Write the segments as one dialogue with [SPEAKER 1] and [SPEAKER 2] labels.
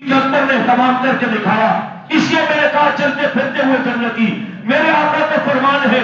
[SPEAKER 1] اکبر نے تمام کر کے دکھایا. اس لیے میں نے کہا چلتے پھرتے ہوئے جنتی. میرے آقا کا فرمان ہے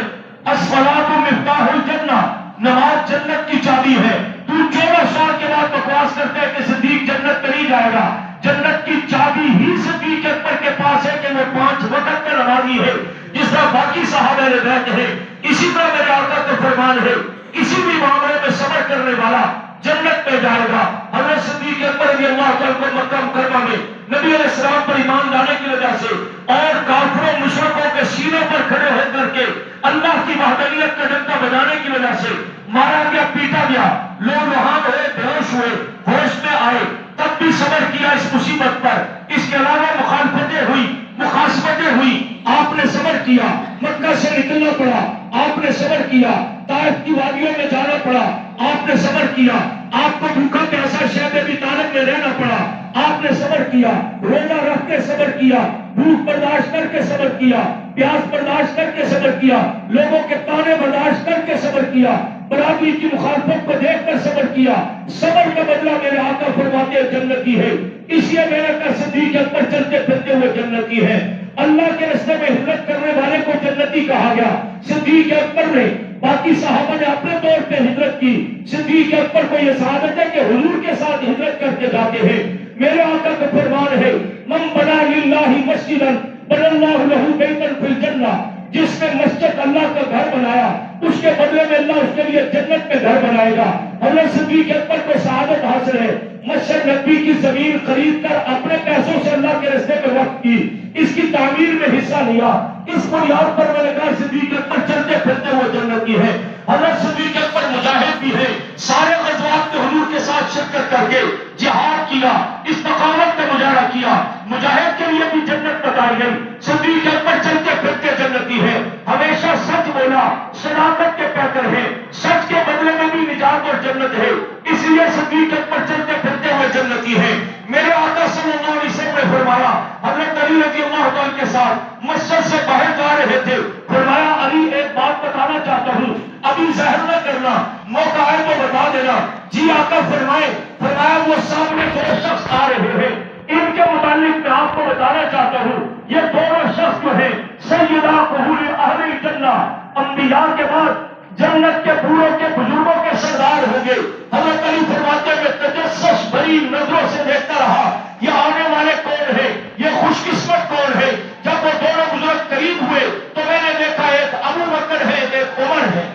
[SPEAKER 1] الصلاۃ مفتاح الجنہ، نماز جنت کی چابی ہے. تو 14 سال کے بعد بکواس کرتے ہے کہ صدیق جنت میں نہیں جائے گا. جنت کی چابی ہی صدیق اکبر کے پاس ہے کہ وہ 5 وقت کا نمازی ہے جس طرح باقی صحابہ نے بیعت ہے. اسی طرح میرے آقا کا فرمان ہے کسی بھی معاملے میں صبر کرنے والا جنت میں جائے گا. حضرت صدیق اکبر رضی اللہ تعالیٰ کو مکہ مکرمہ میں نبی علیہ السلام پر ایمان لانے کی وجہ سے اور کافروں مشرکوں کے سینے پر کھڑے ہو کر کے اللہ کی وحدانیت کا ڈنکا بجانے کی وجہ سے مارا گیا، پیٹا گیا، لوگ وہاں ہوئے، بے ہوش ہوئے، ہوش میں آئے، تب بھی صبر کیا اس مصیبت پر. اس کے علاوہ مخالفتیں ہوئی، مخاصمتیں ہوئی، آپ نے صبر کیا. مکہ سے نکلنا پڑا، آپ نے صبر کیا. طائف کی وادیوں میں جانا پڑا، آپ نے صبر کیا. آپ کو بھوکا پیاسا شیخ ابی طالب میں رہنا پڑا، آپ نے صبر کیا. روزہ رکھ کے صبر کیا، بھوک برداشت کر کے صبر کیا، پیاس برداشت کر کے صبر کیا، لوگوں کے طعنے برداشت کر کے صبر کیا، برادری کی مخالفت کو دیکھ کر صبر کیا. صبر کا بدلہ میرے آقا فرماتے ہیں جنتی ہے. اس لیے میرے کا صدیق اکبر چلتے پھرتے ہوئے جنتی ہے. اللہ کے راستے میں ہجرت کرنے والے کو جنتی کہا گیا. صدیق اکبر نے، باقی صحابہ نے اپنے طور پہ ہجرت کی. صدیق اکبر کو یہ سعادت ہے کہ حضور کے ساتھ ہجرت کر کے جاتے ہیں. میرے آقا کا فرمان ہے من بنا للہ مسجدا بنى اللہ لہ بیتا فی الجنہ، جس نے مسجد اللہ کا گھر بنایا اس کے بدلے میں اللہ اس کے لیے جنت میں گھر بنائے گا. حضرت صدیق اکبر کو سعادت حاصل ہے مسجد نبی کی زمین خرید کر اپنے پیسوں سے اللہ کے راستے میں وقف کی، اس کی تعمیر میں حصہ لیا. اس بنیاد پر میں نے کہا صدیق اکبر چلتے پھرتے ہوئے جنتی ہے. حضرت صدیق اکبر مجاہد بھی ہے، سارے غزوات میں حضور کے ساتھ شرکت کر کے جہاد کیا، استقامت کا مظاہرہ کیا. مجاہد کے لیے بھی جنت بتائی گئی. صدیق اکبر چلتے پھرتے جنتی ہے. ہمیشہ سچ بولا، صداقت کے پیکر ہے، سچ کے بدلے میں بھی نجات اور جنت ہے. اس لیے صدیق اکبر چلتے پھرتے ہوئے جنتی ہے. میرے آقا صلی اللہ علیہ وسلم نے فرمایا حضرت علی رضی اللہ تعالیٰ کے ساتھ مسجد سے باہر جا رہے تھے. فرمایا علی ایک بات بتانا چاہتا ہوں، ابھی ظاہر نہ کرنا، موقع آئے تو بتا دینا. جی آقا فرمائے. فرمایا وہ سامنے 2 شخص آ رہے ہیں، ان کے متعلق میں آپ کو بتانا چاہتا ہوں. یہ دونوں شخص جو ہیں سیدہ قبول اہل الجنہ، انبیاء کے بعد جنت کے بوڑھوں کے بزرگوں کے سردار ہوں گے. حضرت علی فرماتے ہیں تجسس بھری نظروں سے دیکھتا رہا یہ آنے والے کون ہیں، یہ خوش قسمت کون ہے. جب وہ دونوں بزرگ قریب ہوئے تو میں نے دیکھا ایک ابو بکر ہے، ایک عمر ہے.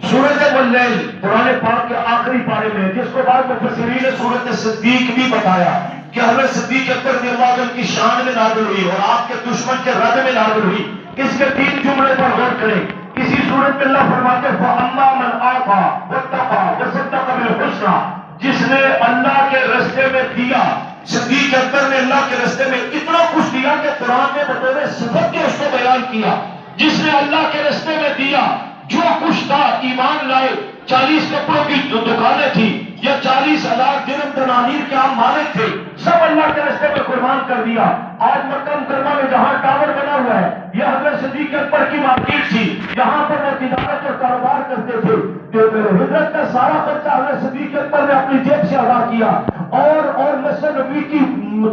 [SPEAKER 1] سورۃ واللیل قرآن پاک کے آخری پارے میں، جس کو بعد مفسرین نے سورۃ صدیق بھی بتایا کہ حضرت صدیق اکبر رضی اللہ عنہ کی شان میں نازل ہوئی اور آپ کے دشمن کے رد میں نازل ہوئی. اس کے 3 جملے پر غور کریں. اسی سورت میں اللہ فرماتے ہیں فَأَمَّا مَنْ آتَىٰ وَاتَّقَىٰ وَصَدَّقَ بِالْحُسْنَىٰ، جس نے اللہ کے راستے میں دیا. صدیق اکبر نے اللہ کے راستے میں اتنا کچھ دیا کہ قرآن نے بطور صفت کے اس کو بیان کیا. جس نے اللہ کے راستے میں دیا جو کچھ تھا، ایمان لائے، 40 کپڑوں کی دکانیں تھی یا 40,000 درہم دنانیر کے عام مالک تھے، سب اللہ کے راستے میں قربان کر دیا. آج مکہ مکرمہ میں جہاں ٹاور بنا ہوا ہے یہ حضرت صدیق اکبر کی مارکیٹ تھی، یہاں پر وہ تجارت اور کاروبار کرتے تھے. ہجرت کا سارا خرچہ حضرت صدیق اکبر نے اپنی جیب سے ادا کیا اور مسجد نبوی کی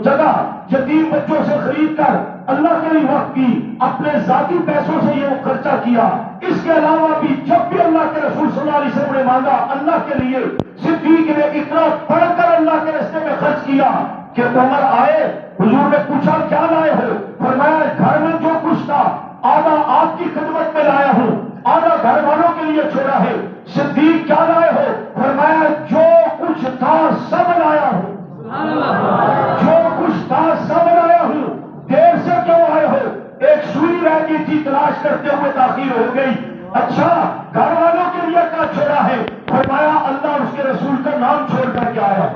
[SPEAKER 1] جگہ یتیم بچوں سے خرید کر اللہ کے لیے وقف کی، اپنے ذاتی پیسوں سے یہ خرچہ کیا. اس کے علاوہ بھی جب بھی اللہ کے رسول صلی اللہ علیہ وسلم نے مانگا اللہ کے لیے، صدیق نے اتنا پڑھ کر اللہ کے راستے میں خرچ کیا کہ عمر آئے، حضور نے پوچھا کیا لائے ہو؟ فرمایا گھر میں جو کچھ تھا آدھا آپ کی خدمت میں لایا ہوں، آدھا گھر والوں کے لیے چھوڑا ہے. صدیق کیا لائے ہو؟ فرمایا جو کچھ تھا سب لایا ہوں، جو کچھ تھا سب لایا ہوں. دیر سے کیوں آئے ہو؟ ایک سوئی رہ گئی تھی، تلاش کرتے ہوئے تاخیر ہو گئی. اچھا گھر والوں کے لیے کیا چھوڑا ہے؟ فرمایا اللہ اس کے رسول کا نام چھوڑ کر کے آیا.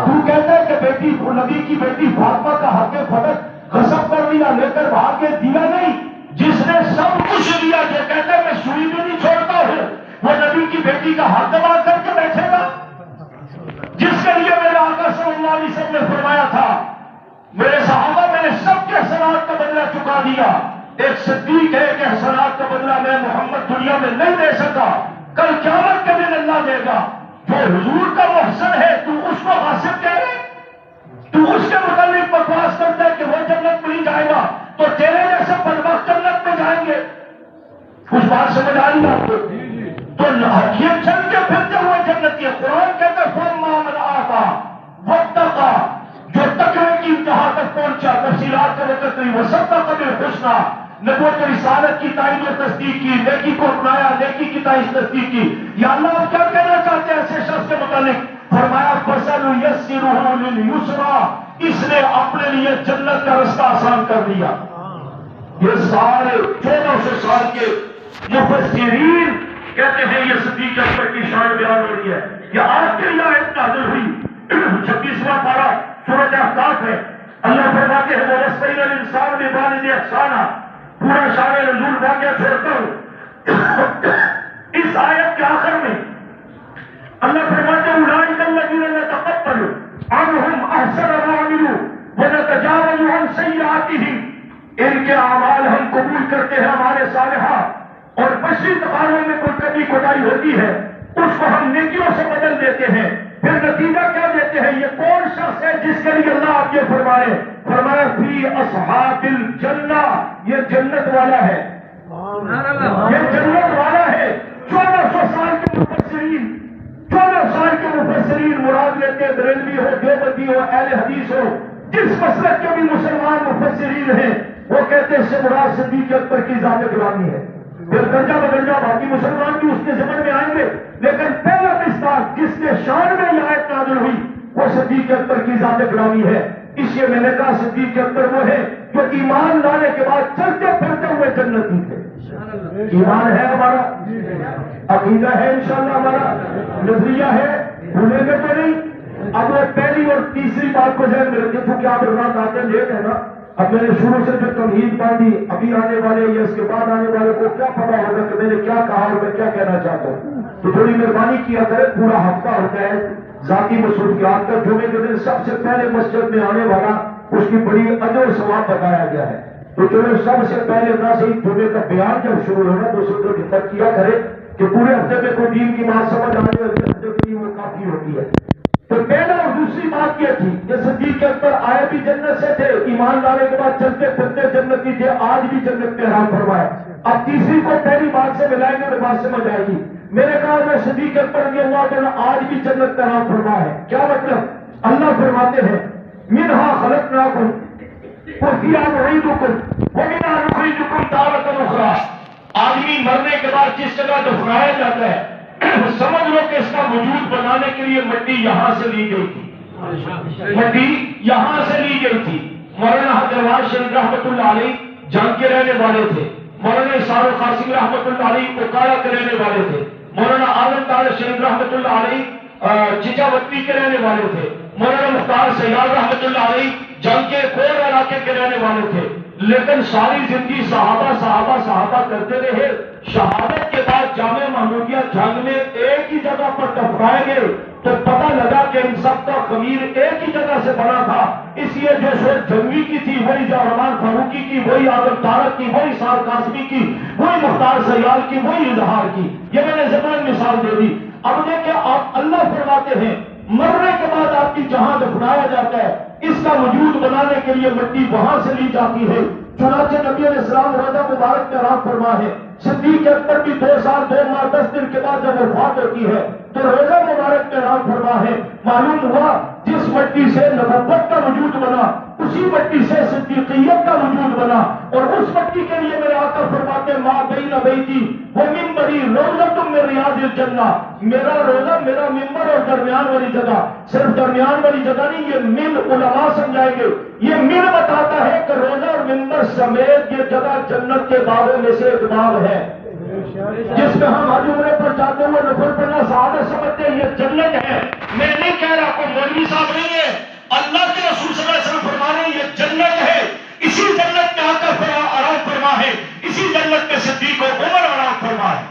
[SPEAKER 1] تو کہتا ہے کہ بیٹی نبی کی بیٹی فاطمہ کا حق فتح غصب کر لیا، لے کر بھاگ کے دیا نہیں. جس نے سب کچھ دیا، جو کہتا ہے میں سوئی بھی نہیں چھوڑتا ہوں، وہ نبی کی بیٹی کا حق دبا کر کے بیٹھے گا. جس کے لیے میرے آقا صلی اللہ علیہ وسلم نے فرمایا تھا میرے سب کے احسانات کا بدلہ چکا دیا. ایک صدیق ہے کہ احسانات کا بدلہ میں محمد دنیا میں نہیں دے سکا، کل قیامت کے دن اللہ دے گا. جو حضور کا محسن ہے تو اس کو حاسب کہہ رہے، تو اس کے متعلق بکواس کرتا ہے کہ وہ جنت میں نہیں جائے گا، تو تیرے جیسے بدبخت جنت میں جائیں گے. کچھ بات سمجھ آ رہی ہے آپ کو؟ تو یہ چل کے پھرتے ہوئے جنتی ہے. قرآن کہتا ہے فَمَّا مَنْ آتَىٰ وَاتَّقَىٰ، جو تقوی کی انتہا تک پہنچا، تفصیلات کا وقت نہیں، وَصَدَّقَ بِالْحُسْنَىٰ، نبوت اور رسالت کی تائید و تصدیق کی، نیکی کو اپنایا، نیکی کی تائید تصدیق کی. یا اللہ آپ کیا کہنا چاہتے ہیں ایسے شخص کے متعلق؟ فرمایا فَسَنُيَسِّرُهُ لِلْيُسْرَىٰ، اس نے اپنے لیے جنت کا رستہ آسان کر دیا. یہ سارے 1400 سال کے مفسرین کہتے ہیں یہ صدیق اکبر کی شان بیان ہو رہی ہے. یہ آخری آیت نازل ہوئی 26واں پارہ سورۃ احقاف ہے. اللہ فرماتے ہیں وَوَصَّيْنَا الْإِنسَانَ بِوَالِدَيْهِ إِحْسَانًا. پورا شان نزول واقعہ چھوڑتا ہوں. اس آیت کے آخر میں اللہ فرماتے ہیں أُولَٰئِكَ الَّذِينَ نَتَقَبَّلُ عَنْهُمْ أَحْسَنَ مَا عَمِلُوا وَنَتَجَاوَزُ عَنْ سَيِّئَاتِهِمْ. ان کے اعمال ہم قبول کرتے ہیں ہمارے صالحہ، اور بشری تقاضوں میں کوئی کمی کوتاہی ہوتی ہے اس کو ہم نیکیوں سے بدل دیتے ہیں. پھر نتیجہ کیا دیتے ہیں؟ یہ کون شخص ہے جس کے لیے اللہ آپ یہ فرمائے؟ فرمایا فی اصحاب الجنہ، یہ جنت والا ہے، یہ جنت والا ہے. 1400 سال کے مفسرین، 14 سال کے مفسرین مراد لیتے ہیں، بریلوی ہو، دیوبندی ہو، اہل حدیث ہو، جس مسلک کے بھی مسلمان مفسرین ہیں، وہ کہتے ہیں اس سے مراد صدیق اکبر کی ذات گرامی ہے. پھر درجہ بدرجہ باقی مسلمان بھی اس کے ضمن میں آئیں گے، لیکن پہلا مصداق جس کے شان میں یہ آیت نازل ہوئی وہ صدیق اکبر کی ذات گرامی ہے. اس لیے میں نے کہا صدیق اکبر وہ ہے جو ایمان لانے کے بعد چلتے پھرتے ہوئے جنتی تھے. ایمان ہے ہمارا، عقیدہ ہے انشاءاللہ ہمارا، نظریہ ہے، بھولیں گے تو نہیں. اب وہ پہلی اور تیسری بات کو ذہن میں رکھیں، چونکہ آپ برنامہ آتے لیٹ ہے نا. اب میں نے شروع سے جو تمہید باندھی، ابھی آنے والے یا اس کے بعد آنے والے کو کیا پتا ہوگا کہ میں نے کیا کہا اور میں کیا کہنا چاہتا ہوں. تو تھوڑی مہربانی کیا کرے. پورا ہفتہ ہوتا ہے ذاتی مصروفیات کا. جمعے کے دن سب سے پہلے مسجد میں آنے والا اس کی بڑی اجر و ثواب بتایا گیا ہے. تو چلو سب سے پہلے نہ صحیح جمعے کا بیان جب شروع ہونا تو اسے تو خدمت کیا کرے کہ پورے ہفتے میں کوئی دین کی بات سمجھ آ جائے، ہفتے کی وہ کافی ہوتی ہے. تو پہلا اور دوسری بات یہ تھی کہ صدیق اکبر آئے بھی جنت سے تھے، ایمان لانے کے بعد چلتے پھرتے جنتی تھے، آج بھی جنت میں آرام فرمائے. اب تیسری کو پہلی بات سے ملائیں گے تو بات سمجھ آئے گی. میرے کہا میں صدیق اکبر رضی اللہ تعالیٰ آج بھی جنت میں آرام فرما ہے. کیا مطلب؟ اللہ فرماتے ہیں منہا خلقناکم وفیہا نعیدکم ومنہا نخرجکم تارۃ اخری. آدمی مرنے کے بعد جس جگہ دفنایا جاتا ہے سمجھ لو کہ اس کا وجود بنانے کے لیے مٹی یہاں سے لی گئی تھی، مٹی یہاں سے لی گئی تھی. مولانا حضرت شریف رحمۃ اللہ علیہ جنگ کے رہنے والے تھے. مولانا اسحاق قاسم رحمۃ اللہ علیہ اوکارا کے رہنے والے تھے. مولانا عالم طاہر شریف رحمۃ اللہ علیہ چچاوتی کے رہنے والے تھے. مولانا مختار سیال رحمۃ اللہ علیہ جنگ کے کور علاقے کے رہنے والے تھے. لیکن ساری زندگی صحابہ صحابہ صحابہ کرتے رہے. شہادت کے بعد جامع محمودیہ جنگ میں ایک ہی جگہ پر دفنائے گئے تو پتہ لگا کہ ان سب کا خمیر ایک ہی جگہ سے بنا تھا. اس لیے جو سورج جنگی کی تھی وہی جہرمان فاروقی کی، وہی آدم تارک کی، وہی سار قاسمی کی، وہی مختار سیال کی، وہی اظہار کی. یہ میں نے زبان مثال دے دی. اب دیکھیں آپ اللہ فرماتے ہیں مرنے کے بعد آپ کی جہاں دفنایا جاتا ہے اس کا وجود بنانے کے لیے مٹی وہاں سے لی جاتی ہے. چنانچہ نبی علیہ السلام روزہ مبارک میں آرام فرما ہے. صدیق اکبر بھی 2 سال 2 ماہ 10 دن کے بعد جب وفات ہوتی ہے تو روزہ مبارک میں آرام فرما ہے. معلوم ہوا جس مٹی سے نبوت کا وجود بنا اسی مٹی سے صدیقیت کا وجود بنا. اور اس مٹی کے لیے میرے آقا فرماتے ہیں ما بین بیتی و منبری روضۃ من ریاض الجنہ. میرا روزہ میرا ممبر اور درمیان والی جگہ، صرف درمیان والی جگہ نہیں، یہ من علماء سمجھائیں گے. یہ من بتاتا ہے کہ روزہ اور ممبر سمیت یہ جگہ جنت کے باغوں میں سے ایک باغ ہے جس میں ہم حج عمرے پر جاتے ہوئے نفل پڑھنا سعادت سمجھتے ہیں. یہ جنت ہے. میں نہیں کہہ رہا کوئی مولوی صاحب نہیں ہے، اللہ کے رسول صلی اللہ علیہ وسلم فرما رہے ہیں یہ جنت ہے. اسی جنت میں آقا آرام فرما ہے، اسی جنت میں صدیق و عمر آرام فرما ہے.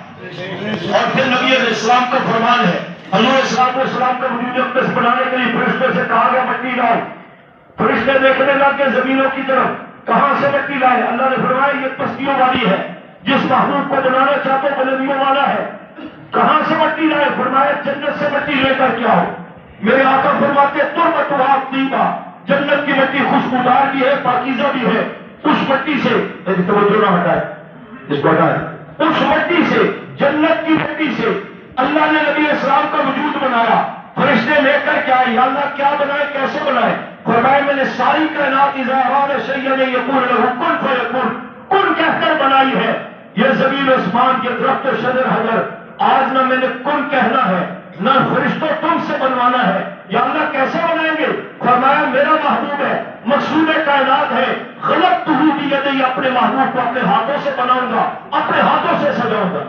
[SPEAKER 1] اور پھر نبی علیہ السلام کا فرمان ہے، حضور السلام کا وجود اقدس بنانے کے لیے فرشتوں سے کہا گیا مٹی لاؤ. فرشتے دیکھنے لگ گئے زمینوں کی طرف، کہاں سے مٹی لائے؟ اللہ نے فرمایا یہ پستیوں والی ہے، جس محبوب کو بنانا چاہتے بلندیوں والا ہے۔ کہاں سے مٹی لائے؟ فرمایا جنت سے مٹی لے کر کے آؤ۔ میرے آقا فرماتے تربتھا طیبہ، جنت کی مٹی خوشبودار بھی ہے، پاکیزہ بھی ہے۔ اس مٹی سے توجہ نہ ہٹائے، اس کو ہٹائے، اس مٹی سے، جنت کی مٹی سے اللہ نے نبی اسلام کا وجود بنایا۔ فرشتے لے کر کے آئے، یا اللہ کیا بنائے، کیسے بنائے؟ فرمایا میں نے ساری کائنات اذا اراد شیئا یقول له کن فیکون، کن کہہ کر بنائی ہے۔ یہ زمین اسمان، یہ درخت و شجر حجر، آج نہ میں نے کن کہنا ہے نہ فرشتوں تم سے بنوانا ہے۔ یا اللہ کیسے بنائیں گے؟ فرمایا میرا محبوب ہے، مقصود کائنات ہے، خلقتہ بیدی، اپنے محبوب کو اپنے ہاتھوں سے بناؤں گا، اپنے ہاتھوں سے سجاؤں گا۔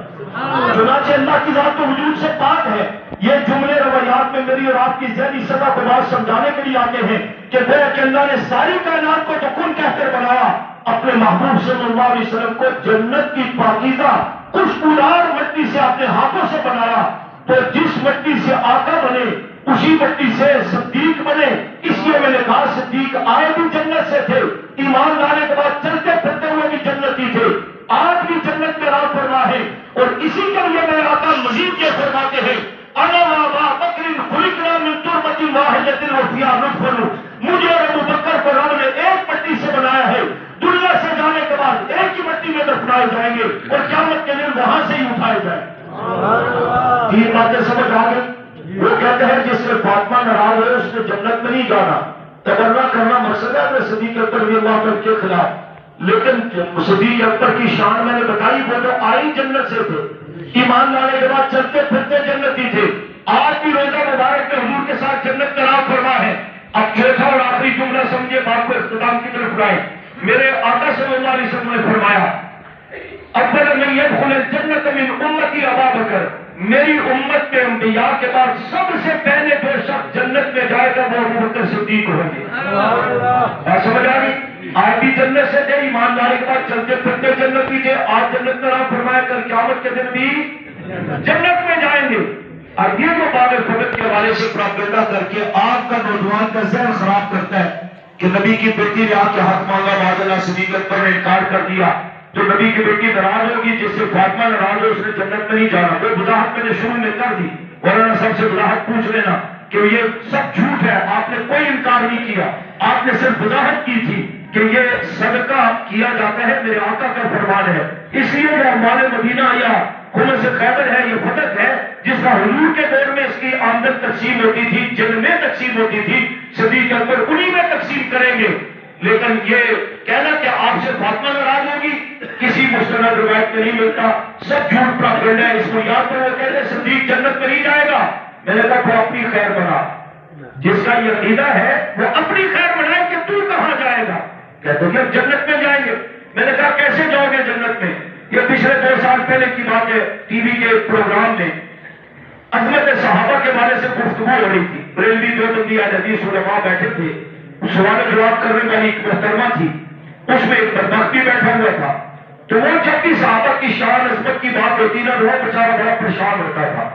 [SPEAKER 1] چنانچہ اللہ کی ذات تو وجود سے پاک ہے۔ یہ جملے روایات میں میری اور آپ کی ذہنی سطح کو بات سمجھانے کے لیے آتے ہیں کہ گویا کہ اللہ نے ساری کائنات کو تو کن کہہ کر بنایا، اپنے محبوب صلی اللہ علیہ وسلم کو جنت کی پاکیزہ خوشبودار مٹی سے اپنے ہاتھوں سے بنایا۔ تو جس مٹی سے آقا بنے اسی مٹی سے صدیق بنے۔ اس لیے میں نے کہا صدیق آئے بھی جنت سے تھے، ایمان لانے کے بعد چلتے پھرتے ہوئے بھی جنتی تھے، آج بھی جنت میں راہ فرما ہے۔ اور اسی کے لیے میرے آقا مزید یہ فرماتے ہیں انا وابا بکر خلقنا من تربۃ واحدۃ وفیہا ندفن، مجھے اور ابو بکر کو رب نے ایک مٹی سے بنایا ہے، دنیا سے جانے کے بعد ایک ہی مٹی میں دفنائے جائیں گے اور قیامت کے دن وہاں سے ہی اٹھائے جائیں گے۔ تین باتیں سمجھ آ گئی؟ وہ کہتے ہیں جس سے فاطمہ ناراض ہے اس نے جنت میں نہیں جانا، تبرہ کرنا مقصد ہے اپنے صدیق اکبر رضی اللہ عنہ کے خلاف، لیکن صدیق اکبر کی شان میں نے بتائی، وہ تو آئی جنت سے تھے، ایمان لانے کے بعد چلتے پھرتے جنتی تھے، آج بھی روزہ مبارک میں حضور کے ساتھ جنت کا راہ فرما ہے۔ اب چوتھا اور آخری جملہ سمجھے، بات کو اختتام کی طرف لائے۔ میرے آقا صلی اللہ علیہ وسلم نے فرمایا اول من يدخل الجنت من امتی ابا بکر، میری امت کے انبیاء کے بعد سب سے پہلے جو شخص جنت میں جائے گا وہ ابو بکر صدیق ہوں گے۔ بات سمجھ آ گئی؟ آج بھی جنت سے تھے، ایمان لانے کے بعد چلتے پھرتے جنتی تھے، آج جنت کا راہ فرمایا، کل قیامت کے دن بھی جنت میں جائیں گے۔ اب یہ جو باب فقط کے حوالے سے پراپگنڈا کر کے آپ کا نوجوان کا ذہن خراب کرتا ہے کہ نبی کی بیٹی نے آپ کے حق مانگا، معاذ اللہ صدیق اکبر نے انکار کر دیا تو نبی کی بیٹی ناراض ہوگی، جس سے فاطمہ ناراض ہو اس نے جنت میں نہیں جانا۔ وہ وضاحت میں نے شروع میں کر دی، ورنہ سب سے وضاحت پوچھ لینا کہ یہ سب جھوٹ ہے، آپ نے کوئی انکار نہیں کیا، آپ نے صرف وضاحت کی تھی کہ یہ صدقہ کیا جاتا ہے، میرے آقا کا فرمان ہے۔ اس لیے جو اعمال مدینہ یا خمس خیبر ہے، یہ فتح ہے جس کا حضور کے دور میں اس کی آمدن تقسیم ہوتی تھی، جن میں تقسیم ہوتی تھی، صدیق اکبر انہی میں تقسیم کریں گے۔ لیکن یہ کہنا کہ آپ سے فاطمہ ناراض ہوگی کسی مستند روایت میں نہیں ملتا، سب جھوٹ پراپگنڈا ہے۔ اس کو یاد کرو، کہتے ہیں صدیق جنت میں نہیں جائے گا، میں نے کہا تو اپنی خیر بنا، جس کا یہ عقیدہ ہے وہ اپنی خیر بنائے کہ تو کہاں جائے گا، کہتے ہیں کہ جنت میں جائیں گے۔ میں نے کہا کیسے جاؤ گے جنت میں؟ یہ پچھلے 2 سال پہلے کی بات ہے، ٹی وی کے پروگرام میں عظمت صحابہ کے بارے سے گفتگو ہو رہی تھی، بریلوی دیوبندی حدیث علماء بیٹھے تھے، سوال جواب کرنے والی ایک محترمہ تھی، اس میں ایک بدبخت بھی بیٹھا ہوا تھا، تو وہ جب بھی صحابہ کی شان عظمت کی بات ہوتی نا وہ بیچارہ بڑا پریشان ہوتا تھا۔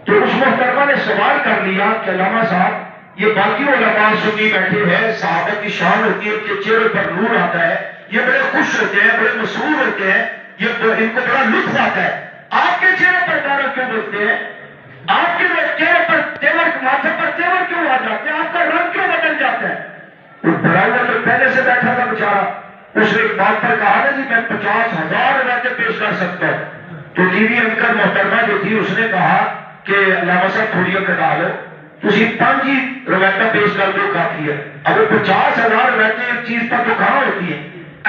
[SPEAKER 1] تو اس محترمہ نے سوال کر لیا کہ علامہ صاحب یہ باقی علماء سنی بیٹھے ہیں، صحابہ کی شان ہوتی ہے، ان کے چہرے پر نور آتا ہے، یہ بڑے خوش ہوتے ہیں، بڑے مسرور ہوتے ہیں، یہ ان کو بڑا لطف آتا ہے، آپ کے چہرے پر دارا کیوں بولتے ہیں؟ آپ کے چہرے پر تیور، ماتھے پر تیور کیوں آ جاتے ہیں؟ آپ کا رنگ کیوں بدل جاتا ہے؟ بڑا ہوا تو پہلے سے بیٹھا تھا بیچارہ، اس نے ایک بات پر کہا نا جی میں 50,000 روایتیں پیش کر سکتا ہوں، تو ٹی وی اینکر محترمہ جو تھی اس نے کہا کہ علامہ صاحب تھوڑی کٹا لو، تھی 5 ہی روایتیں پیش کر دو کافی ہے۔ اگر 50,000 روایتیں ایک چیز پر تو کہاں ہوتی ہیں؟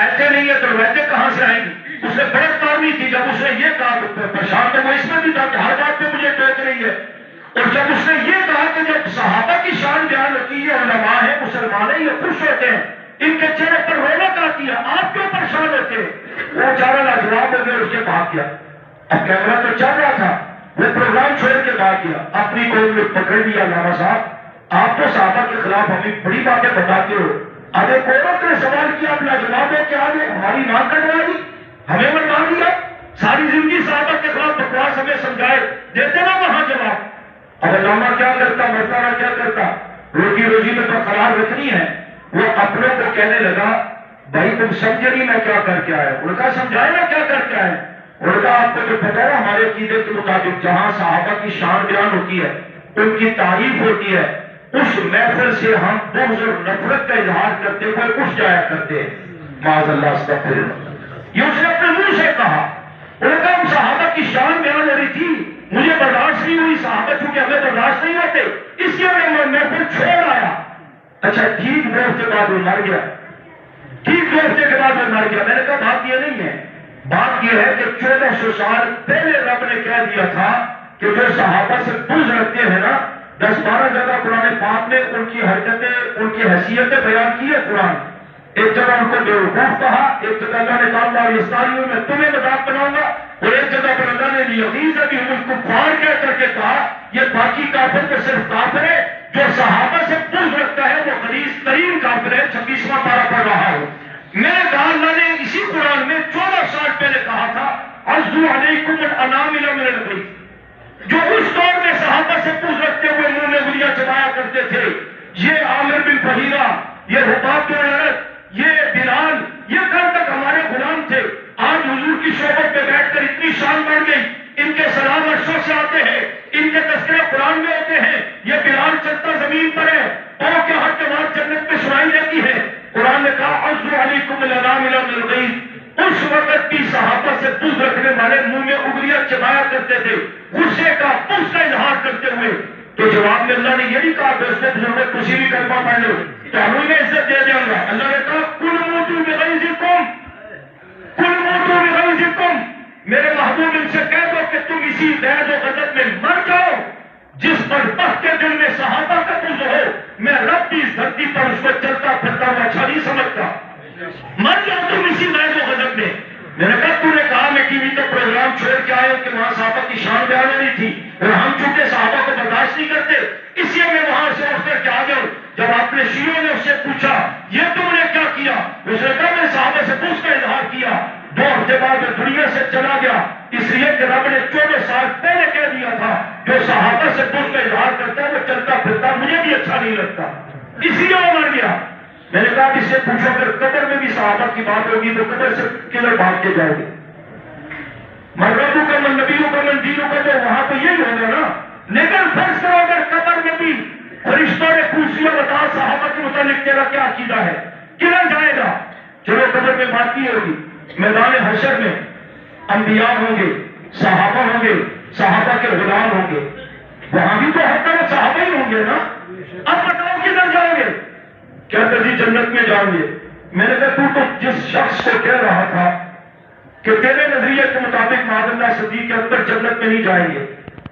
[SPEAKER 1] ایسے نہیں ہے تو روایتیں کہاں سے آئیں گی؟ اس نے بڑے کارنی تھی، جب اس نے یہ کہا پریشان تو وہ اس میں بھی تھا کہ ہر بات پہ مجھے ٹوک رہی ہے، اور جب اس نے یہ کہا کہ جب صحابہ کی شان بیان ہوتی ہے، علماء ہیں، مسلمان ہیں، یہ خوش ہوتے ہیں، ان کے چہرے پر رونق آتی ہے، آپ کیوں پریشان ہوتے ہیں؟ وہ چارہ لاجواب ہو گیا، اس کے بھاگ گیا۔ اب کیمرہ تو چل رہا تھا، وہ پروگرام چھوڑ کے بھاگ گیا، اپنی قوم نے پکڑ لیا، علامہ صاحب آپ تو صحابہ کے خلاف ہمیں بڑی باتیں بتاتے ہو، اب ایک عورت نے سوال کیا، آپ لاجواب ہو کے آگے ہماری ماں کٹوا دی، ہمیں منوا دیا، ساری زندگی صحابہ کے خلاف بکواس ہمیں سمجھائے، دیتے نا وہاں جواب۔ اب علامہ کیا کرتا، مرتبہ کیا کرتا، روزی میں تو قرار رکھنی ہے، وہ اپنوں کو کہنے لگا بھائی تم سمجھے نہیں میں کیا کر کے آیا؟ انہوں نے کہا سمجھائے نا کیا کر کے آئے؟ انہوں نے کہا آپ کو جو پتا ہے ہمارے عقیدے کے مطابق جہاں صحابہ کی شان بیان ہوتی ہے، ان کی تعریف ہوتی ہے، اس محفل سے ہم بغض اور نفرت کا اظہار کرتے ہوئے اٹھ جایا کرتے ہیں۔ معاذ اللہ، استغفر اللہ۔ یہ اس نے اپنے منہ سے کہا۔ انہوں نے کہا ہم صحابہ کی شان بیان ہو رہی تھی، مجھے برداشت نہیں ہوئی، صحابہ چونکہ ہمیں برداشت نہیں ہوتے، اس لیے میں محفل چھوڑ آیا۔ اچھا ٹھیک، 2 ہفتے بعد وہ مر گیا، ٹھیک 2 ہفتے کے بعد وہ مر گیا۔ میں نے کہا بات یہ نہیں ہے، بات یہ ہے کہ 1400 سال پہلے رب نے کہہ دیا تھا کہ جو صحابہ سے بغض رکھتے ہیں نا، 10-12 جگہ قرآن پاک نے ان کی حرکتیں، ان کی حیثیتیں بیان کی ہے قرآن۔ ایک جگہ ان کو بیوقوف کہا، ایک جگہ اللہ نے کہا اللہ یستعجلون میں تمہیں مذاق بناؤں گا، اور ایک جگہ پر اللہ نے لیغیظ بہم الکفار کہہ کر کے کہا یہ باقی کافر تو صرف کافر ہے، جو صحابہ سے بغض رکھتا ہے وہ غلیظ ترین کافر ہے۔ 26واں پارہ پڑھ رہا ہوں میں نے کہا اللہ نے اسی قرآن میں 14 سال پہلے کہا تھا عضوا علیکم الانامل من الغیظ، جو اس دور میں صحابہ سے بغض رکھتے ہوئے منہ میں انگلیاں چبایا کرتے تھے، یہ عامر بن فہیرہ، یہ حباب بن عرط، یہ بلال، یہ کل تک ہمارے غلام تھے، آج حضور کی صحبت میں بیٹھ کر اتنی شان بڑھ گئی، ان کے سلام عرشوں سے آتے ہیں، ان کے تذکرے قرآن میں ہوتے ہیں، یہ بلال چلتا زمین پر ہے اور کے ہر جماعت جنت میں سنائی دیتی ہے۔ قرآن نے کہا عضوا علیکم الانامل من الغیظ، اس وقت بھی صحابہ سے بغض رکھنے والے منہ میں انگلیاں چبایا کرتے تھے، غصے کا بغض کا اظہار کرتے ہوئے۔ تو جواب میں اللہ نے یہ نہیں کہا دوستوں بزرگوں کسی بھی کلمہ پڑھ لو تو ہمیں میں عزت دے دوں گا۔ اللہ نے کہا کل موتوا بغیظکم، کل موتوا بغیظکم، میرے محبوب ان سے کہہ دو کہ تم اسی غیظ و غضب میں مر جاؤ جس بدبخت کے دل میں صحابہ کا بغض ہو۔ میں رب کی اس دھرتی پر اس کو چلتا پھرتا ہوا اچھا نہیں سمجھتا، مر جاؤ تم اسی غیظ و غضب میں۔ میں نے کہا تو نے کہا میں ٹی وی کا پروگرام چھوڑ کے آیا کہ وہاں صحابہ کی شان بیان ہونی تھی، اور ہم چونکہ صحابہ کو برداشت نہیں کرتے اس لیے میں وہاں سے اٹھ کر کے آ گیا۔ جب آپ نے شیعوں نے اس سے پوچھا یہ تم نے کیا کیا، اس نے کہا میں صحابہ سے بغض کا اظہار کیا۔ 2 ہفتے بعد میں دنیا سے چلا گیا، اس لیے کہ رب نے 14 سال پہلے کہہ دیا تھا جو صحابہ سے بغض کا اظہار کرتا ہے وہ چلتا پھرتا مجھے بھی اچھا نہیں لگتا، اس لیے وہ مر گیا۔ میں نے کہا اس سے پوچھو اگر قبر میں بھی صحابہ کی بات ہوگی تو قبر سے کدھر بھاگ کے جائے گے؟ مرغوبوں کا من نبیوں کا من دینوں کا، تو وہاں تو یہی ہوگا نا۔ لیکن فرض کرو اگر قبر میں بھی فرشتوں نے پوچھ بتا صحابہ کے متعلق تیرا کیا عقیدہ ہے، کدھر جائے گا؟ چلو قبر میں بات کی ہوگی، میدان حشر میں انبیاء ہوں گے، صحابہ ہوں گے، صحابہ کے غلام ہوں گے، وہاں بھی تو ہر طرح صحابہ ہی ہوں گے نا۔ اب بتاؤ کدھر جاؤ گے؟ کہتے جی جنت میں جاؤں گے۔ میں نے کہا تو جس شخص کو کہہ رہا تھا کہ تیرے نظریے کے مطابق معاذ اللہ صدیق اکبر جنت میں نہیں جائیں گے،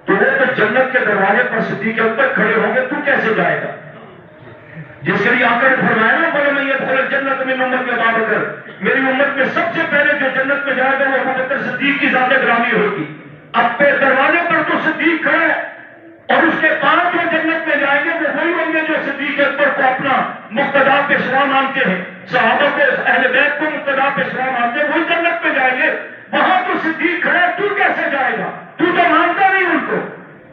[SPEAKER 1] تو وہ تو جنت کے دروازے پر صدیق اکبر کھڑے ہوں گے، تو کیسے جائے گا؟ جس کے لیے آقا نے فرمایا نا بولے میں یہ بولے جنت میں امت میں ابو بکر، میری امت میں سب سے پہلے جو جنت میں جائے گا وہ ابو بکر صدیق کی ذات گرامی ہوگی۔ اب پہ دروازے پر تو صدیق کھڑا ہے، اور اس کے بعد جو جنت میں جائیں گے وہ وہی ہوں گے جو صدیق اکبر کو اپنا مقتدا پیشوا مانتے ہیں، صحابہ کو اہل بیت کو مقتدا پیشوا مانتے ہیں، وہی جنت میں جائیں گے۔ وہاں تو صدیق کھڑا ہے، تو کیسے جائے گا؟ تو مانتا نہیں ان کو۔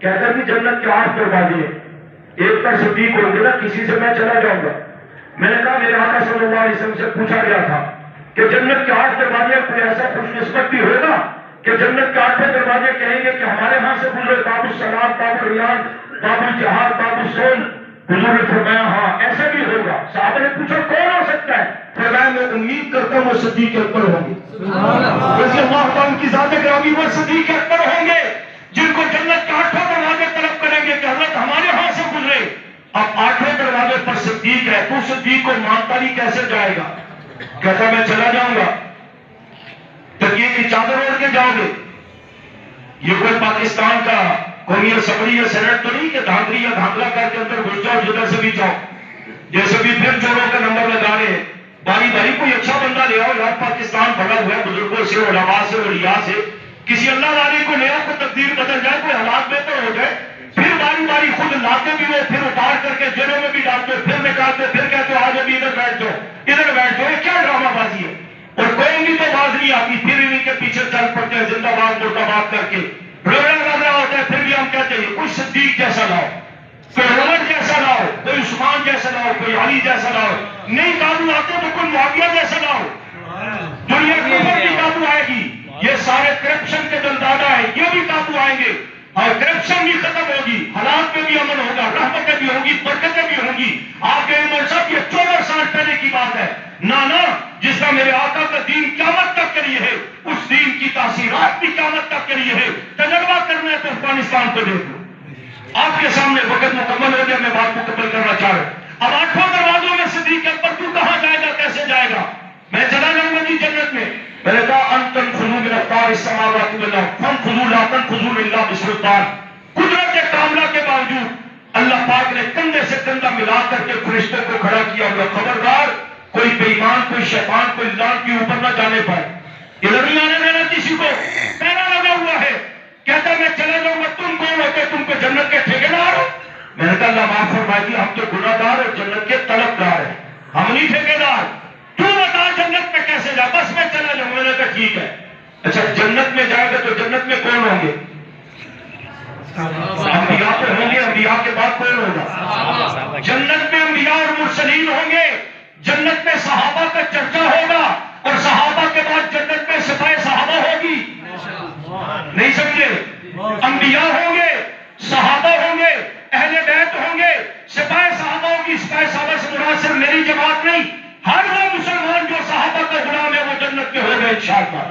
[SPEAKER 1] کہتا کہ جنت کے 8 دروازے ہیں، ایک پر صدیق ہوں گے نا، کسی سے میں چلا جاؤں گا۔ میں نے کہا میرے آقا صلی اللہ علیہ وسلم سے پوچھا گیا تھا کہ جنت کے 8 دروازے کوئی ایسا خوش نسبت بھی ہوگا کہ جنت کے 8 دروازے کہیں گے کہ ہمارے ہاں سے گزرے باب الصلاۃ، باب الریان، باب الجہاد، باب الصوم؟ حضور نے فرمایا ہاں ایسا بھی ہوگا۔ صحابہ نے پوچھا کون ہو سکتا ہے؟ فرمایا میں امید کرتا ہوں وہ صدیق اکبر ہوں گے، رضی اللہ تعالیٰ کی ذات گرامی وہ صدیق اکبر ہوں گے جن کو جنت کے 8 دروازے طلب کریں گے کہ حضرت ہمارے ہاں سے گزرے۔ اب 8 دروازے پر صدیق ہے، تو صدیق کو مانتا نہیں کیسے جائے گا؟ کہتا میں چلا جاؤں گا۔ تکیے کی چادر اوڑھ کے جاؤ گے؟ یہ کوئی پاکستان کا کوئی اسمبلی یا سینٹ تو نہیں کہ دھاندلی یا دھاندلا کر کے اندر گھس جاؤ جدھر سے بھی جاؤ، جیسے بھی پھر چوروں کا نمبر لگا رہے ہیں۔ باری باری کوئی اچھا بندہ لے آؤ یار، پاکستان بھرا ہوا ہے بزرگوں سے، علماء سے، اولیاء سے، کسی اللہ والے کو لے آؤ کو تقدیر بدل جائے، کوئی حالات بہتر ہو جائے، پھر باری باری خود لاتے بھی ہو، پھر اتار کر کے جیلوں میں بھی ڈالتے، پھر نکالتے، پھر کہتے ہو آج ابھی ادھر بیٹھ جاؤ، ادھر بیٹھ جاؤ۔ یہ کیا ڈرامہ بازی ہے؟ اور کوئی نہیں تو باز نہیں آتی، پھر انہیں کے پیچھے چل پڑتے ہیں زندہ باد مردہ باد کر کے، رونا لگ رہا ہوتا ہے، پھر بھی ہم کہتے ہیں کوئی صدیق جیسا لاؤ، کوئی عمر جیسا لاؤ، کوئی عثمان جیسا لاؤ، کوئی علی جیسا لاؤ۔ نہیں قابو آتے تو کوئی معاویہ جیسا نہ ہو. دنیا کفر بھی قابو آئے گی. یہ سارے کرپشن کے دلدادہ ہیں, یہ بھی قابو آئیں گے اور کرپشن بھی ختم ہوگی, حالات میں بھی امن ہوگا, رحمتیں بھی ہوگی, برکتیں بھی ہوں گی. آپ کے عمر صاحب یہ 14 سال پہلے کی بات ہے. نانا جس کا میرے آقا کا دین قیامت تک کے لیے ہے, اس دین کی تاثیرات بھی قیامت تک کے لیے ہے. تجربہ کرنا ہے تو افغانستان کو دیکھ لو. آپ کے سامنے وقت مکمل ہو گیا, میں بات مکمل کرنا چاہ رہا ہوں. اب 8 دروازوں میں صدیق اکبر تو کہاں جائے گا, کیسے جائے گا؟ میں چلا جاؤں گا جی جنت میں. میں نے کہا انتن خذو من اقطار السماوات والارض فانفذوا لا تنفذون الا بسلطان. قدرت کاملہ کے باوجود اللہ پاک نے کندھے سے کندھا ملا کر کے فرشتوں کو کھڑا کیا ہوا, خبردار کوئی بے ایمان, کوئی شیطان, کوئی لعنت کے اوپر نہ جانے پائے. ادھر نہیں آنے دینا کسی کو. پہرا لگا ہوا ہے, کہتا میں چلا جاؤں گا. تم کون ہوتے, تم کو جنت کے ٹھیکیدار ہو؟ میں نے کہا اللہ معاف فرمائے, ہم تو گناہگار اور جنت کے طلبگار ہیں, ہم نہیں ٹھیکیدار. تو بتا جنت میں کیسے جا, بس میں چلا جاؤں. میں نے کہا ٹھیک ہے. اچھا جنت میں جائے گا تو جنت میں کون ہوں گے؟ انبیاء تو ہوں گے, انبیاء کے بعد کون ہوگا؟ جنت میں انبیاء اور مرسلین ہوں گے. جنت میں صحابہ کا چرچا ہوگا اور صحابہ کے بعد جنت میں سپاہ صحابہ ہوگی. نہیں سمجھے؟ انبیاء ہوں گے, صحابہ ہوں گے, اہل بیت ہوں گے, سپاہ صحابہ ہوگی. سپاہ صحابہ سے مراد صرف میری جماعت نہیں, ہر وہ مسلمان جو صحابہ کا غلام ہے وہ جنت میں ہوگا انشاءاللہ.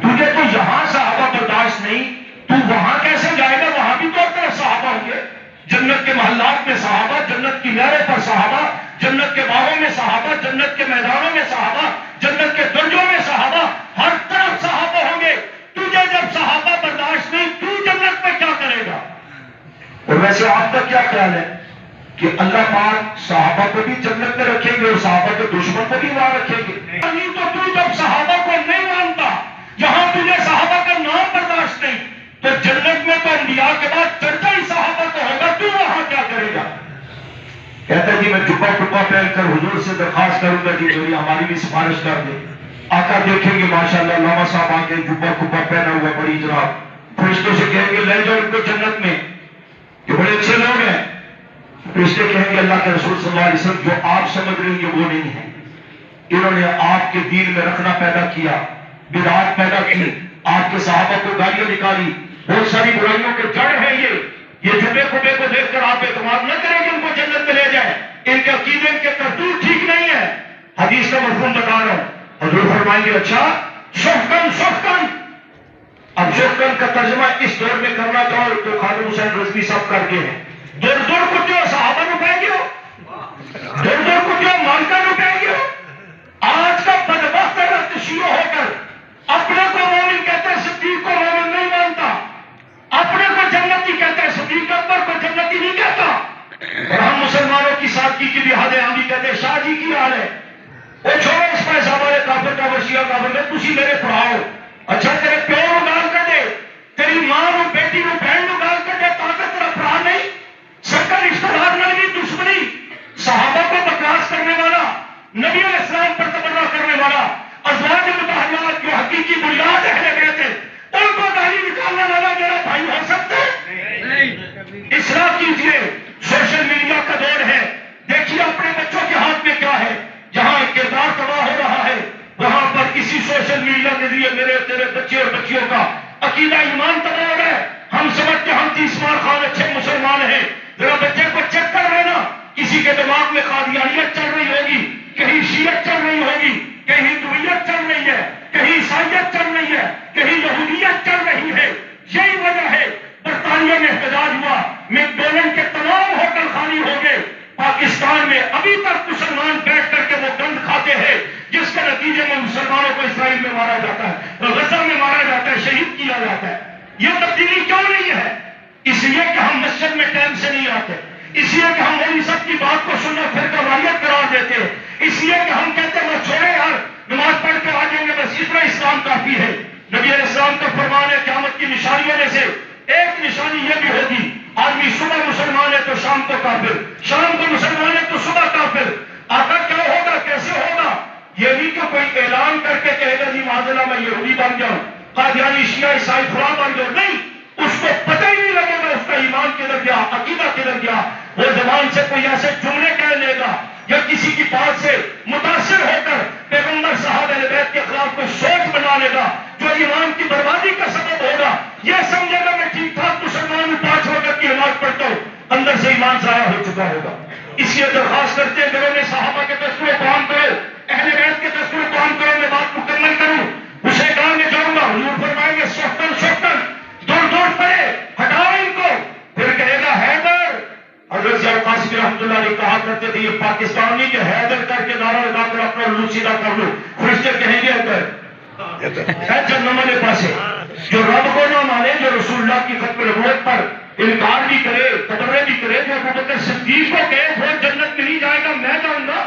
[SPEAKER 1] تجھے تو یہاں صحابہ برداشت نہیں, تو وہاں کیسے جائے گا؟ وہاں بھی تو طرف صحابہ ہوں گے. جنت کے محلات میں صحابہ, جنت کی نہروں پر صحابہ, جنت کے باغوں میں صحابہ, جنت کے میدانوں میں صحابہ, جنت کے درجوں میں صحابہ, ہر طرف صحابہ ہوں گے. تجھے جب صحابہ برداشت نہیں, تو جنت میں کیا کرے گا؟ اور ویسے آپ کا کیا خیال ہے کہ اللہ پاک صحابہ کو بھی جنت میں رکھیں گے اور صحابہ کے دشمن کو بھی وہاں رکھیں گے؟ نہیں تو جب صحابہ کو نہیں مانتا, جہاں تجھے صحابہ کا نام برداشت نہیں, تو جنت میں تو انبیاء کے بعد چرچا ہی صحابہ کا ہوگا, تو وہاں کیا کرے گا؟ کہتا جی میں جبہ ٹبا پہن کر حضور سے درخواست کروں گا جی میری ہماری بھی سفارش کر دیں. آقا دیکھیں گے ماشاءاللہ علامہ صاحب آ کے جبہ ٹبا پہنا ہوا بڑی جناب, فرشتوں سے کہیں گے لے جاؤ ان کو جنت میں, یہ بڑے اچھے لوگ ہیں. فرشتے کہیں گے اللہ کے رسول صلی اللہ علیہ وسلم جو آپ سمجھ رہے ہیں وہ نہیں ہے, انہوں نے آپ کے دین میں رکھنا پیدا کیا, بدعات پیدا کی, آپ کے صحابہ کو گالیاں نکالی, بہت ساری برائیوں کے جڑ ہیں. یہ جبے کبے کو دیکھ کر آپ اعتماد نہ کریں کہ ان کو جنت میں لے جائیں. ان کے عقیدے, ان کے کرتوت ٹھیک نہیں ہے. حدیث کا مفہوم بتا رہا ہوں. حضور فرمائیں گے اچھا شفقن شفقن. اب شفقن کا ترجمہ اس دور میں کرنا چاہو تو خادم حسین رضوی صاحب کر کے ہیں. دور دور کو جو صحابہ رکھائیں گے ہو, دور دور کو جو مالکہ رکھائیں گے ہو. آج کا بدبخت رخت شیعہ ہو کر اپنے کو مومن کہتے ہیں, صدیق کو مومن نہیں مانتا. اپنے کو جنتی کہتا ہے, صدیق اکبر کو جنتی نہیں کہتا. اور ہم مسلمانوں کی سادگی کی بھی حد ہے, ہم بھی کہتے ہیں شاہ جی کی حال ہے. وہ چھوڑے اس پیسہ والے کافر کا وشیہ کافر میں تسی میرے پڑھاؤ. اچھا تیرے پیو نو گال کر دے, تیری ماں نو بیٹی نو بہن نو گال کر دے, طاقت تیرا پڑھا نہیں. سکر رشتہ دار نہ بھی دشمنی, صحابہ کو بکواس کرنے والا, نبی علیہ السلام پر تبرہ کرنے والا, ازواج مطہرات جو حقیقی بنیاد اہل بیت ہے ان کو گالی نکالنے والا میرا بھائی ہو سکتا ہے؟ اصلاح کیجیے. سوشل میڈیا کا دور ہے, دیکھیے اپنے بچوں کے ہاتھ میں کیا ہے. جہاں کردار تباہ ہو رہا ہے وہاں پر کسی سوشل میڈیا کے لیے میرے تیرے بچے اور بچیوں کا عقیدہ ایمان تباہ ہو رہا ہے. ہم سمجھتے ہم 30 مار خان اچھے مسلمان ہیں. ذرا بچے کو چیک کر لینا, کسی کے دماغ میں قادیانیت چل رہی ہوگی, کہیں شیعت چل رہی ہوگی, کہیں ہندویت چل رہی ہے, کہیں عیسائیت چل رہی ہے, کہیں یہودیت چل رہی ہے. یہی وجہ ہے برطانیہ میں احتجاج ہوا, میکڈونلڈ کے تمام ہوٹل خالی ہو گئے. پاکستان میں ابھی تک مسلمان بیٹھ کر کے وہ گند کھاتے ہیں جس کے نتیجے میں مسلمانوں کو اسرائیل میں مارا جاتا ہے, غزہ میں مارا جاتا ہے, شہید کیا جاتا ہے. یہ تبدیلی کیوں نہیں ہے؟ اس لیے کہ ہم مسجد میں ٹائم سے نہیں آتے, اس لیے کہ ہم مولوی صاحب کی بات کو سننا پھر کروائیت قرار دیتے ہیں, اس لیے کہ ہم کہتے ہیں بس چھوڑے یار نماز پڑھ کے آ جائیں گے, بس اتنا اسلام کافی ہے. نبی علیہ السلام کا فرمان ہے قیامت کی نشانیوں میں سے ایک نشانی یہ بھی ہوگی, آدمی صبح مسلمان ہے تو شام کو کافر, شام کو مسلمان ہے تو صبح کافر. آخر کیا ہوگا, کیسے ہوگا؟ یہ نہیں کہ کوئی اعلان کر کے کہے گا جی معذلہ میں یہودی بن جاؤں, قادیانی شیعہ عیسائی فلاں بن جاؤں. نہیں, اس کو پتہ ہی نہیں لگے گا اس کا ایمان کدھر گیا, عقیدہ کدھر گیا. وہ زبان سے کوئی ایسے جملے کہہ لے گا یا کسی کی بات سے متاثر ہو کر پیغمبر صاحب اہل بیت کے خلاف کوئی سوچ بنا لے گا جو ایمان کی بربادی کا سبب ہوگا، یہ سمجھے گا میں ٹھیک ٹھاک مسلمان ہوں، 5 وقت کی نماز پڑھتا ہوں، اندر سے ایمان ضائع ہو چکا ہوگا۔ اس لیے درخواست کرتے ہیں گھروں میں صحابہ کے تذکرے قرآن کرو، اہل بیت کے تذکرے قرآن کرو۔ میں بات مکمل کروں، اسے گاؤں میں جاؤں گا، حضور فرمائیں گے سوختن سوختن، دوڑ دوڑ پڑے، ہٹاؤ ان کو، پھر کہے گا حیدر۔ حضرت ضیاء القاسمی رحمۃ اللہ علیہ کہا کرتے تھے یہ پاکستانی کے حیدر کر کے نعرہ لگا کر اپنا الو سیدھا کر لو، فرشتے کہیں گے حیدر نمانے پاسے، جو رب کو نہ مانے، جو رسول اللہ کی ختم نبوت پر انکار بھی کرے، تبرئے بھی کرے، جو ابوبکر صدیق کو کہے وہ جنت میں نہیں جائے گا میں جاؤں گا،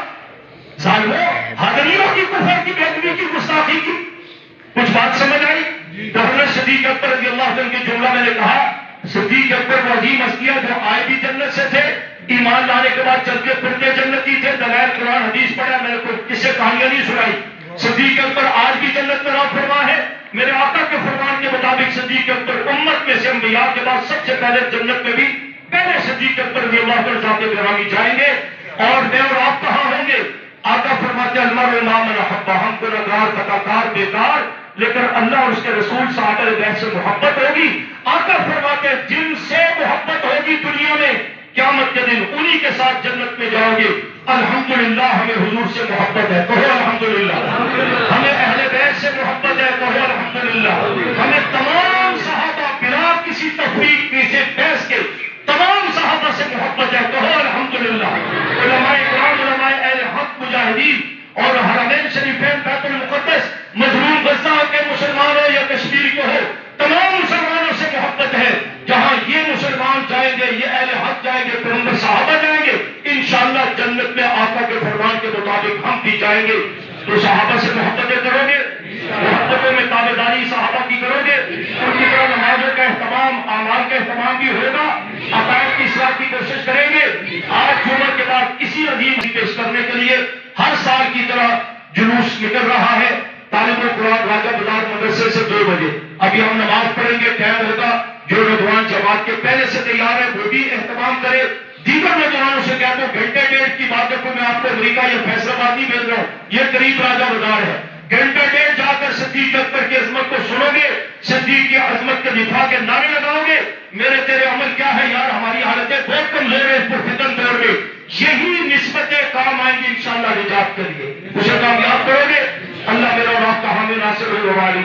[SPEAKER 1] ظالموں حاضریوں کی کفر کی بے ادبی کی گستاخی کی۔ کچھ بات سمجھ آئی؟ تو حضرت صدیق اکبر رضی اللہ عنہ کے جملہ میں نے کہا صدیق اکبر وہ عظیم ہستیاں جو آئے بھی جنت سے تھے، ایمان لانے کے بعد چلتے پھرتے جنتی تھے، دلائل قرآن حدیث پڑھا، میں نے کوئی کس سے کہانیاں نہیں سنائی۔ صدیق اکبر آج بھی جنت میں راہ فرما ہے، میرے آقا کے فرمان کے مطابق صدیق اکبر امت میں سے انبیاء کے بعد سب سے پہلے جنت میں بھی پہلے صدیق اکبر رضی اللہ عنہ ذات گرامی جائیں گے۔ اور میں اور آپ کہاں ہوں گے؟ آقا فرماتے المرء مع من احب، ہم گنہگار خطاکار بیکار، لیکن اللہ اور اس کے رسول صحابہ بیت سے محبت ہوگی۔ آقا فرماتے جن سے محبت ہوگی دنیا میں قیامت کے دن انہی کے ساتھ جنت میں جاؤ گے۔ الحمدللہ ہمیں حضور سے محبت ہے، کہو الحمدللہ۔ ہمیں اہل بیت سے محبت ہے، کہو الحمدللہ۔ ہمیں تمام صحابہ بلا کسی تفریق کسی بحث کے تمام صحابہ سے محبت ہے، کہو الحمدللہ۔ علماء کرام، علماء اہل حق، مجاہدین اور حرمین شریفین، بیت المقدس، مظلوم غزہ کے مسلمان ہو یا کشمیر کے ہو، تمام مسلمانوں سے محبت ہے۔ جہاں یہ مسلمان جائیں گے، یہ اہل حق جائیں گے، پیغمبر صحابہ جائیں گے، انشاءاللہ جنت میں آقا کے فرمان کے مطابق ہم بھی جائیں گے۔ تو صحابہ سے محبتیں کرو گے، محبتوں میں تابعداری صحابہ کی کرو گے، ان کی طرح نمازوں کا اہتمام، اعمال کا اہتمام بھی ہوگا، عقائد کی اصلاح کی کوشش کریں گے۔ آج جمعہ کے بعد اسی عظیم پیش کرنے کے لیے ہر سال کی طرح جلوس نکل رہا ہے طالب القرآن راجہ بازار مدرسے سے 2 بجے۔ ابھی ہم نماز پڑھیں گے، ٹائم ہوگا، جو نوجوان جماعت کے پہلے سے تیار ہے وہ بھی اہتمام کرے۔ دیگر نوجوانوں سے کہتا ہوں گھنٹے ڈیڑھ کی باتوں کو میں آپ کو امریکہ یا فیصلہ آباد نہیں بھیج رہا ہوں، یہ قریب راجہ بازار ہے، گھنٹے ڈیڑھ جا کر صدیق اکبر کی عظمت کو سنو گے، صدیق کی عظمت کے دفاع کے نعرے لگاؤ گے۔ میرے تیرے عمل کیا ہے یار، ہماری حالتیں بہت کمزور ہیں پر فتن دور میں، یہی نسبتیں کام آئیں گی انشاءاللہ نجات کے لیے، اسے کامیاب کرو گے۔ اللہ میرا اور آپ کا حامی ناصر و والی